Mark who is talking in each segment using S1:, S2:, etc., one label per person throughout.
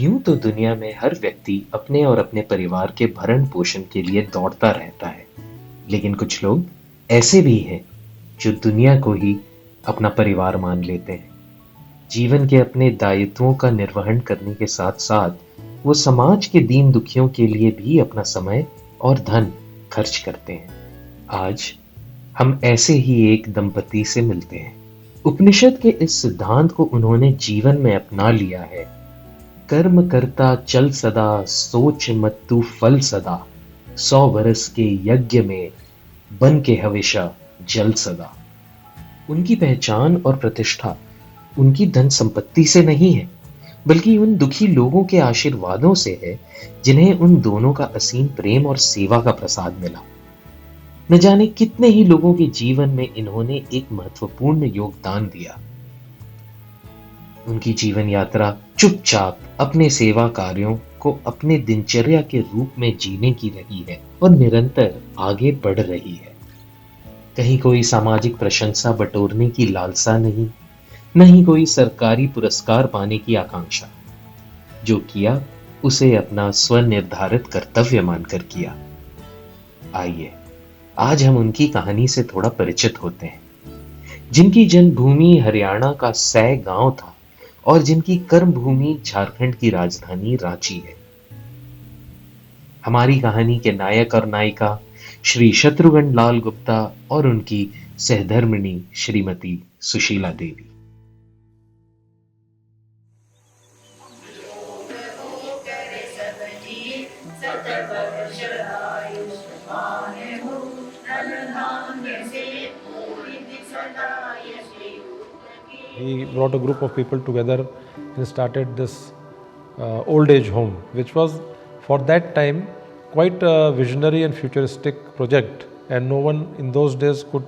S1: यूं तो दुनिया में हर व्यक्ति अपने और अपने परिवार के भरण पोषण के लिए दौड़ता रहता है, लेकिन कुछ लोग ऐसे भी हैं जो दुनिया को ही अपना परिवार मान लेते हैं। जीवन के अपने दायित्वों का निर्वहन करने के साथ साथ वो समाज के दीन दुखियों के लिए भी अपना समय और धन खर्च करते हैं। आज हम ऐसे ही एक दंपति से मिलते हैं। उपनिषद के इस सिद्धांत को उन्होंने जीवन में अपना लिया है। कर्म करता चल सदा, सोच मत तू फल सदा, 100 बरस के यज्ञ में बन के हमेशा जल सदा। उनकी पहचान और प्रतिष्ठा उनकी धन संपत्ति से नहीं है, बल्कि उन दुखी लोगों के आशीर्वादों से है जिन्हें उन दोनों का असीम प्रेम और सेवा का प्रसाद मिला। न जाने कितने ही लोगों के जीवन में इन्होंने एक महत्वपूर्ण योगदान दिया। उनकी जीवन यात्रा चुपचाप अपने सेवा कार्यों को अपने दिनचर्या के रूप में जीने की रही है और निरंतर आगे बढ़ रही है। कहीं कोई सामाजिक प्रशंसा बटोरने की लालसा नहीं, नहीं कोई सरकारी पुरस्कार पाने की आकांक्षा। जो किया उसे अपना स्वनिर्धारित कर्तव्य मानकर किया। आइए आज हम उनकी कहानी से थोड़ा परिचित होते हैं, जिनकी जन्मभूमि हरियाणा का सै गांव था और जिनकी कर्मभूमि झारखंड की राजधानी रांची है। हमारी कहानी के नायक और नायिका श्री शत्रुघ्न लाल गुप्ता और उनकी सहधर्मिणी Shrimati Sushila Devi.
S2: He brought a group of people together and started this old age home, which was for that time quite a visionary and futuristic project, and no one in those days could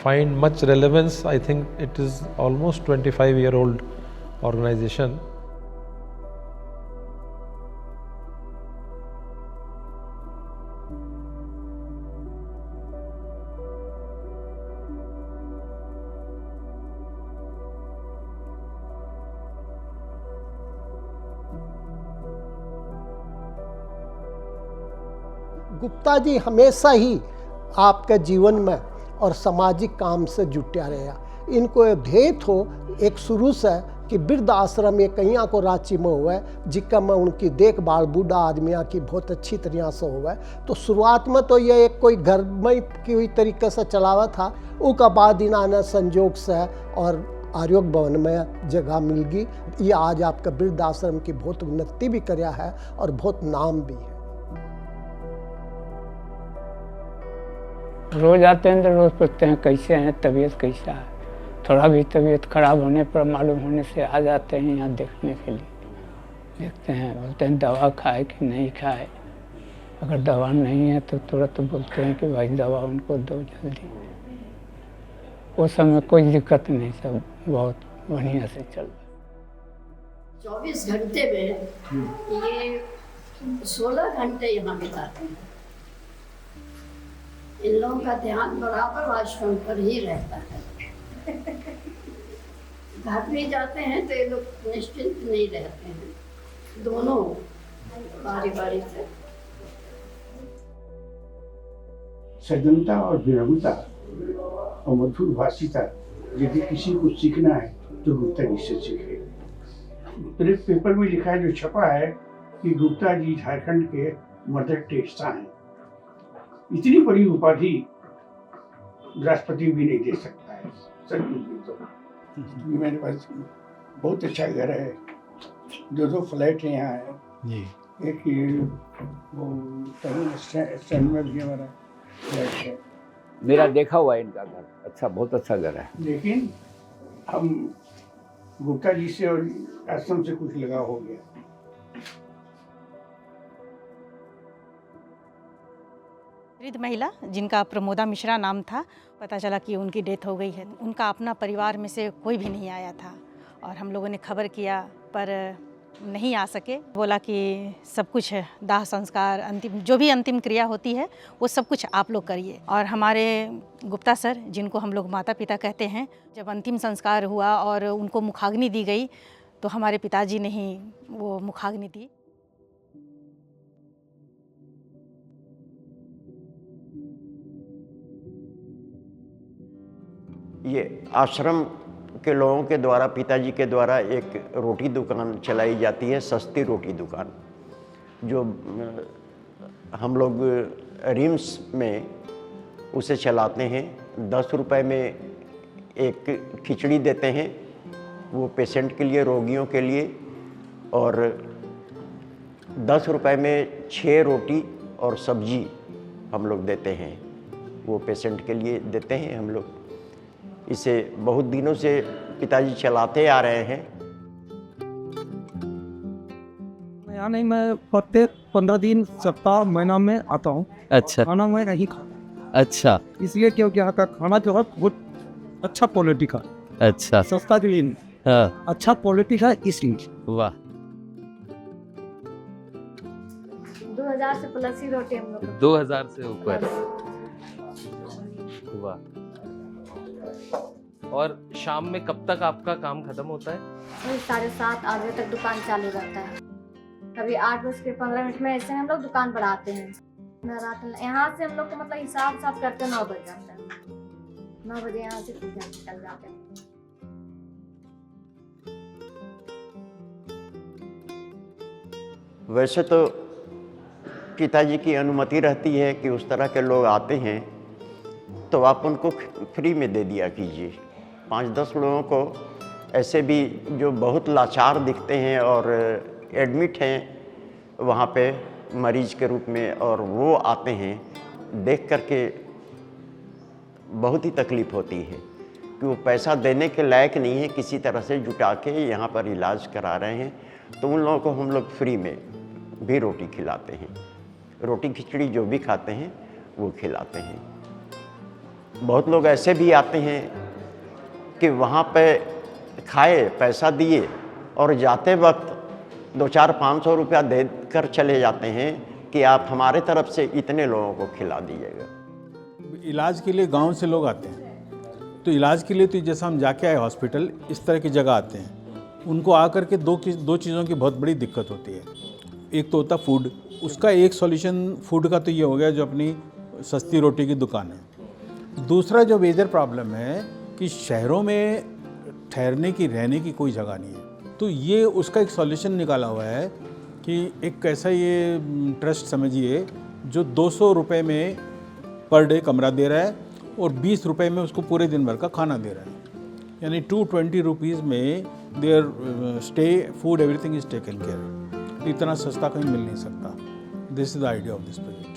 S2: find much relevance. I think it is almost 25-year-old organization.
S3: Gupta ji हमेशा ही आपके जीवन में और सामाजिक काम से जुटा रहा। इनको ध्येय थो एक शुरू से कि वृद्ध आश्रम ये कहीं को रांची में हुआ है, जिसका में उनकी देखभाल बूढ़ा आदमियों की बहुत अच्छी तरह से हुआ है। तो शुरुआत में तो ये एक कोई घर में की हुई तरीके से चलावा था। उसका बाद इन्होंने संजोग से और आरोग्य भवन में जगह मिल गई। ये आज आपका वृद्ध आश्रम की बहुत उन्नति भी कराया है और बहुत नाम भी है।
S4: रोज आते हैं तो रोज पूछते हैं कैसे हैं, तबीयत कैसा है। थोड़ा भी तबीयत खराब होने पर मालूम होने से आ जाते हैं यहाँ देखने के लिए। देखते हैं, बोलते हैं दवा खाए कि नहीं खाए। अगर दवा नहीं है तो तुरंत बोलते हैं कि भाई दवा उनको दो जल्दी। उस समय कोई दिक्कत नहीं, सब बहुत बढ़िया से चल रहा।
S5: 24 घंटे में ये 16 घंटे यहाँ बिताते हैं। इन लोगों का ध्यान बराबर आश्रम पर ही रहता है। घर भी जाते हैं तो ये लोग निश्चिंत नहीं रहते हैं, दोनों बारी बारी से।
S6: सजनता और विनम्रता और मधुर भाषिता यदि किसी को सीखना है तो गुप्ता जी से सीखे। पूरे पेपर में लिखा है, जो छपा है, कि गुप्ता जी झारखंड के मदर टेरेसा हैं। इतनी बड़ी उपाधि राष्ट्रपति भी नहीं दे सकता है। सचमुच तो मेरे पास बहुत अच्छा घर है, 2 फ्लैट यहाँ है जी। एक ये वो स्टैंड में भी हमारा फ्लैट है।
S7: मेरा देखा हुआ है इनका घर, अच्छा, बहुत अच्छा घर है।
S6: लेकिन हम गुप्ता जी से और आश्रम से कुछ लगाव हो गया।
S8: वृद्ध महिला जिनका प्रमोदा मिश्रा नाम था, पता चला कि उनकी डेथ हो गई है। उनका अपना परिवार में से कोई भी नहीं आया था और हम लोगों ने खबर किया पर नहीं आ सके। बोला कि सब कुछ दाह संस्कार, अंतिम जो भी अंतिम क्रिया होती है वो सब कुछ आप लोग करिए। और हमारे गुप्ता सर, जिनको हम लोग माता पिता कहते हैं, जब अंतिम संस्कार हुआ और उनको मुखाग्नि दी गई तो हमारे पिताजी ने ही वो मुखाग्नि दी।
S9: ये आश्रम के लोगों के द्वारा, पिताजी के द्वारा एक रोटी दुकान चलाई जाती है, सस्ती रोटी दुकान, जो हम लोग रिम्स में उसे चलाते हैं। 10 रुपए में एक खिचड़ी देते हैं वो पेशेंट के लिए, रोगियों के लिए, और 10 रुपए में 6 रोटी और सब्जी हम लोग देते हैं, वो पेशेंट के लिए देते हैं हम लोग। इसे बहुत दिनों से पिताजी चलाते आ रहे हैं।
S10: यहाँ नहीं, मैं प्रत्येक 15 दिन, सप्ताह, महीना में आता हूँ।
S11: अच्छा।
S10: खाना मैं नहीं खाता।
S11: अच्छा।
S10: इसलिए क्योंकि यहाँ का खाना जो है बहुत अच्छा क्वालिटी का।
S11: अच्छा।
S10: सस्ता के लिए,
S11: हाँ,
S10: अच्छा क्वालिटी का, इसलिए।
S11: वाह।
S12: 2000 से प्लस ही रोटी हम लोग।
S11: 2000 से ऊपर। वाह। और शाम में कब तक आपका काम खत्म होता है?
S12: 7:30 8 बजे तक दुकान चालू रहता है। कभी 8:15 में ऐसे हम लोग दुकान पर आते हैं। रात यहाँ से हम लोग को मतलब हिसाब करते 9 बज जाता है। 9 बजे यहाँ से निकल जाते हैं।
S9: वैसे तो पिताजी की अनुमति रहती है कि उस तरह के लोग आते हैं तो आप उनको फ्री में दे दिया कीजिए। 5-10 लोगों को ऐसे भी जो बहुत लाचार दिखते हैं और एडमिट हैं वहाँ पे मरीज के रूप में, और वो आते हैं, देख करके बहुत ही तकलीफ़ होती है कि वो पैसा देने के लायक नहीं है, किसी तरह से जुटा के यहाँ पर इलाज करा रहे हैं। तो उन लोगों को हम लोग फ्री में भी रोटी खिलाते हैं, रोटी खिचड़ी जो भी खाते हैं वो खिलाते हैं। बहुत लोग ऐसे भी आते हैं कि वहाँ पे खाए, पैसा दिए, और जाते वक्त 200-500 रुपया दे कर चले जाते हैं कि आप हमारे तरफ से इतने लोगों को खिला दीजिएगा।
S13: इलाज के लिए गांव से लोग आते हैं, तो इलाज के लिए तो जैसा हम जाके आए हॉस्पिटल, इस तरह की जगह आते हैं। उनको आकर के दो चीज़ों की बहुत बड़ी दिक्कत होती है। एक तो होता फूड, उसका एक सॉल्यूशन फूड का तो ये हो गया जो अपनी सस्ती रोटी की दुकान है। दूसरा जो मेजर प्रॉब्लम है कि शहरों में ठहरने की, रहने की कोई जगह नहीं है, तो ये उसका एक सॉल्यूशन निकाला हुआ है कि एक ऐसा ये ट्रस्ट समझिए जो 200 रुपये में पर डे कमरा दे रहा है और 20 रुपये में उसको पूरे दिन भर का खाना दे रहा है। यानी 220 रुपीज़ में there stay, food, everything is taken care. इतना सस्ता कहीं मिल नहीं सकता। This is the idea of this project.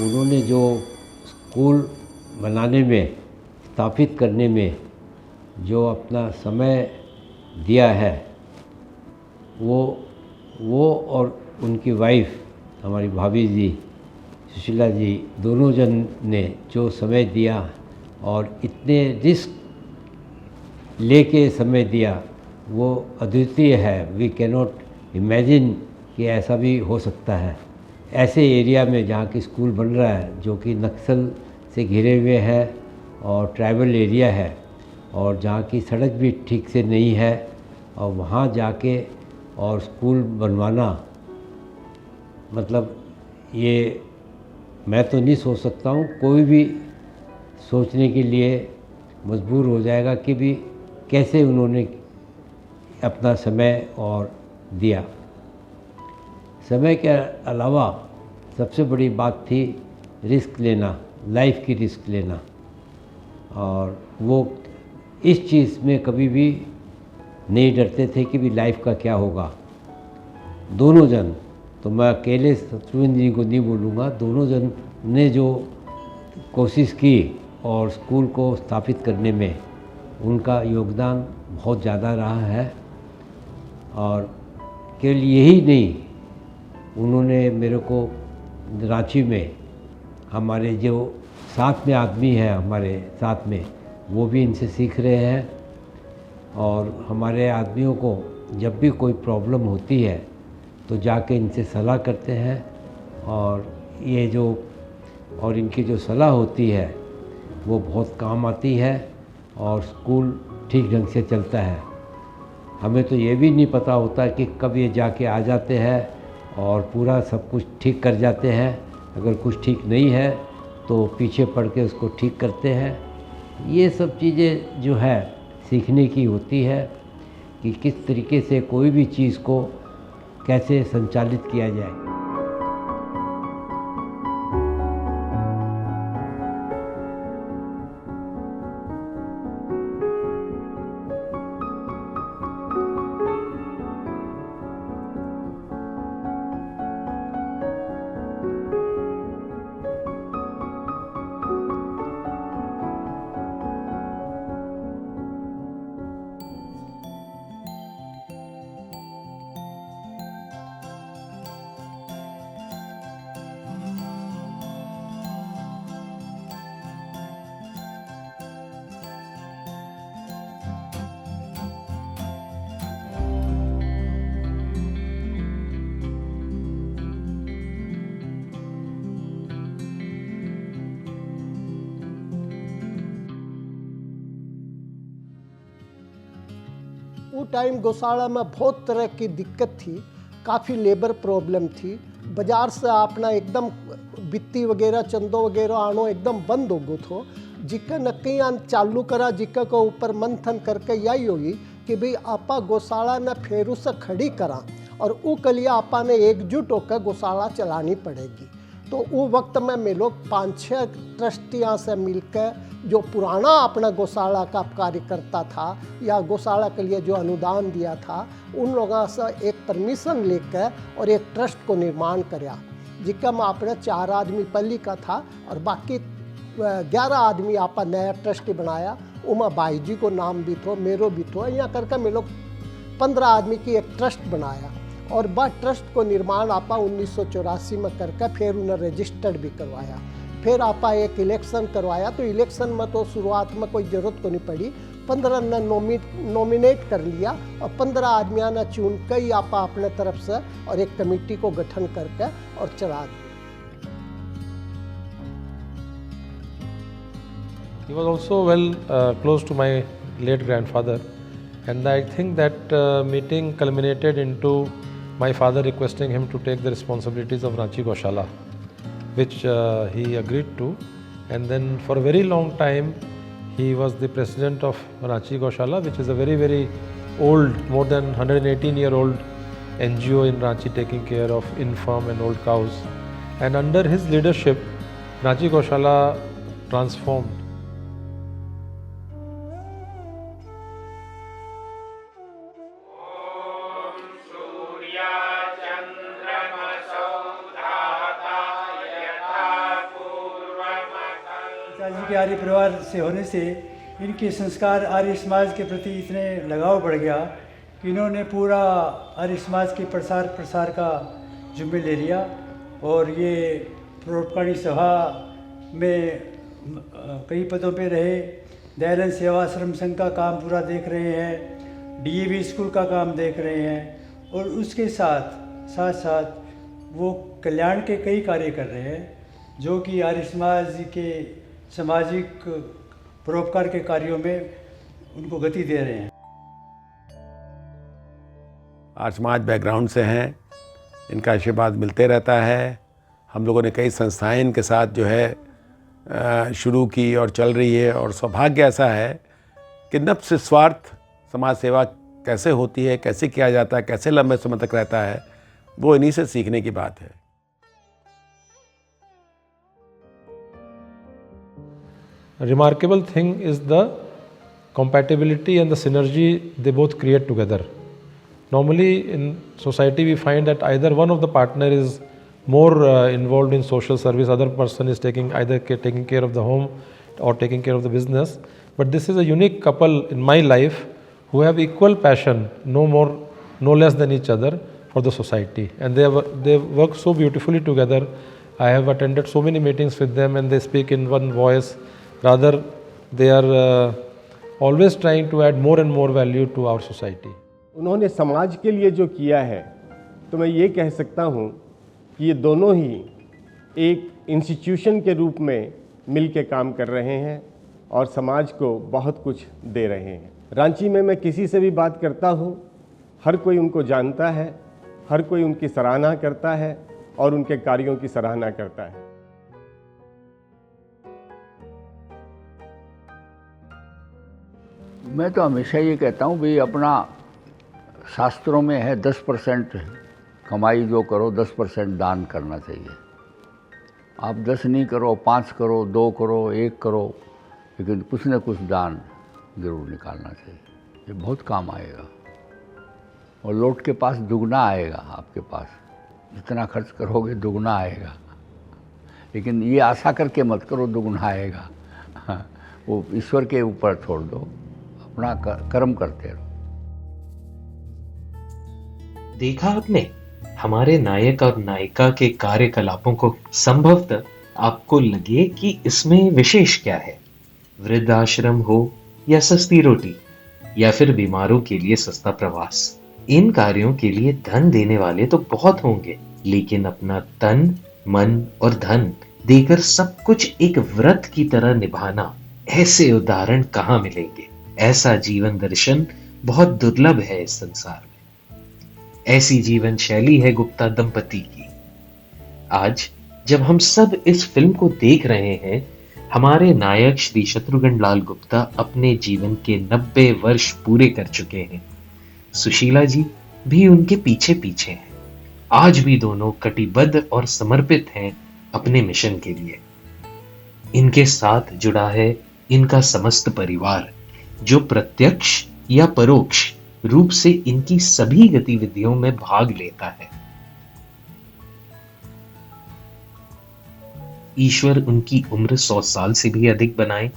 S14: उन्होंने जो स्कूल बनाने में, स्थापित करने में जो अपना समय दिया है, वो और उनकी वाइफ, हमारी भाभी जी सुशीला जी, दोनों जन ने जो समय दिया और इतने रिस्क लेके समय दिया, वो अद्वितीय है। वी कैनॉट इमेजिन कि ऐसा भी हो सकता है। ऐसे एरिया में जहाँ की स्कूल बन रहा है, जो कि नक्सल से घिरे हुए है और ट्राइबल एरिया है, और जहाँ की सड़क भी ठीक से नहीं है, और वहाँ जाके और स्कूल बनवाना, मतलब ये मैं तो नहीं सोच सकता हूँ, कोई भी सोचने के लिए मजबूर हो जाएगा कि भी कैसे उन्होंने अपना समय और दिया। समय के अलावा सबसे बड़ी बात थी रिस्क लेना, लाइफ की रिस्क लेना। और वो इस चीज़ में कभी भी नहीं डरते थे कि भी लाइफ का क्या होगा। दोनों जन, तो मैं अकेले शत्रुघ्न जी को नहीं बोलूँगा, दोनों जन ने जो कोशिश की और स्कूल को स्थापित करने में उनका योगदान बहुत ज़्यादा रहा है। और केवल यही नहीं, उन्होंने मेरे को रांची में हमारे जो साथ में आदमी हैं हमारे साथ में, वो भी इनसे सीख रहे हैं। और हमारे आदमियों को जब भी कोई प्रॉब्लम होती है तो जाके इनसे सलाह करते हैं। और ये जो और इनकी जो सलाह होती है वो बहुत काम आती है और स्कूल ठीक ढंग से चलता है। हमें तो ये भी नहीं पता होता कि कब ये जाके आ जाते हैं और पूरा सब कुछ ठीक कर जाते हैं। अगर कुछ ठीक नहीं है तो पीछे पड़ के उसको ठीक करते हैं। ये सब चीज़ें जो है सीखने की होती है कि किस तरीके से कोई भी चीज़ को कैसे संचालित किया जाए।
S3: वो टाइम गौशाला में बहुत तरह की दिक्कत थी, काफ़ी लेबर प्रॉब्लम थी। बाजार से अपना एकदम बित्ती वगैरह चंदो वगैरह आनो एकदम बंद हो गो थो। जिका नक्की चालू करा, जिका को ऊपर मंथन करके यही होगी कि भाई आपा गौशाला ने फेरू से खड़ी करा और वो कलिया आपा ने एकजुट होकर गौशाला चलानी पड़ेगी। तो वो वक्त में मैं लोग 5-6 ट्रस्टियाँ से मिलकर जो पुराना अपना गौशाला का कार्यकर्ता था या गौशाला के लिए जो अनुदान दिया था, उन लोगों से एक परमिशन लेकर और एक ट्रस्ट को निर्माण कराया, जिसका में अपने 4 आदमी पल्ली का था और बाकी 11 आदमी आपा नया ट्रस्ट बनाया। उमा भाई जी को नाम भी थो, मेरो भी थो, यहाँ करके मैं लोग 15 आदमी की एक ट्रस्ट बनाया। और बाद ट्रस्ट को निर्माण आपा 1984 में करके फिर उन्हें रजिस्टर्ड भी करवाया। फिर आपा एक इलेक्शन करवाया, तो इलेक्शन में तो शुरुआत में कोई ज़रूरत को नहीं पड़ी। 15 ने नॉमिनेट कर लिया और 15 आदमियों ने चुन कर ही आपा अपने तरफ से और एक कमेटी को गठन करके और चला दिया।
S2: He was also well close to my late grandfather, and I think that meeting culminated into my father requesting him to take the responsibilities of Ranchi Goshala, which he agreed to. And then for a very long time he was the president of Ranchi Goshala, which is a very, very old, more than 118-year-old NGO in Ranchi taking care of infirm and old cows. And under his leadership, Ranchi Goshala transformed.
S15: पिताजी के आर्य परिवार से होने से इनके संस्कार आर्य समाज के प्रति इतने लगाव बढ़ गया कि इन्होंने पूरा आर्य समाज के प्रसार का जिम्मे ले लिया। और ये परोपकारी सभा में कई पदों पे रहे। दयानंद सेवा आश्रम संघ का काम पूरा देख रहे हैं, DAV स्कूल का काम देख रहे हैं और उसके साथ साथ वो कल्याण के कई कार्य कर रहे हैं जो कि आर्य समाज के सामाजिक परोपकार के कार्यों में उनको गति दे रहे हैं।
S16: आर्य समाज बैकग्राउंड से हैं, इनका आशीर्वाद मिलते रहता है। हम लोगों ने कई संस्थाएं इनके साथ जो है शुरू की और चल रही है। और सौभाग्य ऐसा है कि नफ्स स्वार्थ समाज सेवा कैसे होती है, कैसे किया जाता है, कैसे लंबे समय तक रहता है, वो इन्हीं से सीखने की बात है।
S2: remarkable thing is the compatibility and the synergy they both create together. Normally in society we find that either one of the partner is more involved in social service, other person is taking care of the home or taking care of the business. But this is a unique couple in my life who have equal passion, no more, no less than each other for the society, and they work so beautifully together. I have attended so many meetings with them and they speak in one voice. Rather, they are always trying to add more and more value to our society.
S17: उन्होंने समाज के लिए जो किया है, तो मैं ये कह सकता हूँ कि ये दोनों ही एक इंस्टीट्यूशन के रूप में मिल के काम कर रहे हैं और समाज को बहुत कुछ दे रहे हैं। रांची में मैं किसी से भी बात करता हूँ, हर कोई उनको जानता है, हर कोई उनकी सराहना करता है और उनके कार्यों की सराहना करता है।
S7: मैं तो हमेशा ये कहता हूँ भाई, अपना शास्त्रों में है 10% कमाई जो करो 10% दान करना चाहिए। आप 10 नहीं करो, 5 करो, 2 करो, 1 करो, लेकिन कुछ न कुछ दान ज़रूर निकालना चाहिए। ये बहुत काम आएगा और लौट के पास दुगना आएगा। आपके पास जितना खर्च करोगे दुगना आएगा, लेकिन ये आशा करके मत करो दुगना आएगा। वो ईश्वर के ऊपर छोड़ दो, अपना कर्म करते रहो।
S1: देखा आपने हमारे नायक और नायिका के कार्यकलापों को। संभवतः आपको लगे कि इसमें विशेष क्या है, वृद्धाश्रम हो या सस्ती रोटी या फिर बीमारों के लिए सस्ता प्रवास। इन कार्यों के लिए धन देने वाले तो बहुत होंगे, लेकिन अपना तन, मन और धन देकर सब कुछ एक व्रत की तरह निभाना, ऐसे उदाहरण कहाँ मिलेंगे। ऐसा जीवन दर्शन बहुत दुर्लभ है इस संसार में। ऐसी जीवन शैली है गुप्ता दंपति की। आज जब हम सब इस फिल्म को देख रहे हैं, हमारे नायक श्री शत्रुघ्न लाल गुप्ता अपने जीवन के 90 वर्ष पूरे कर चुके हैं। सुशीला जी भी उनके पीछे पीछे हैं। आज भी दोनों कटिबद्ध और समर्पित हैं अपने मिशन के लिए। इनके साथ जुड़ा है इनका समस्त परिवार, जो प्रत्यक्ष या परोक्ष रूप से इनकी सभी गतिविधियों में भाग लेता है। ईश्वर उनकी उम्र 100 साल से भी अधिक बनाए,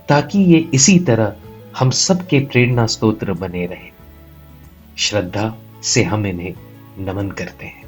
S1: ताकि ये इसी तरह हम सबके प्रेरणा स्तोत्र बने रहे। श्रद्धा से हम इन्हें नमन करते हैं।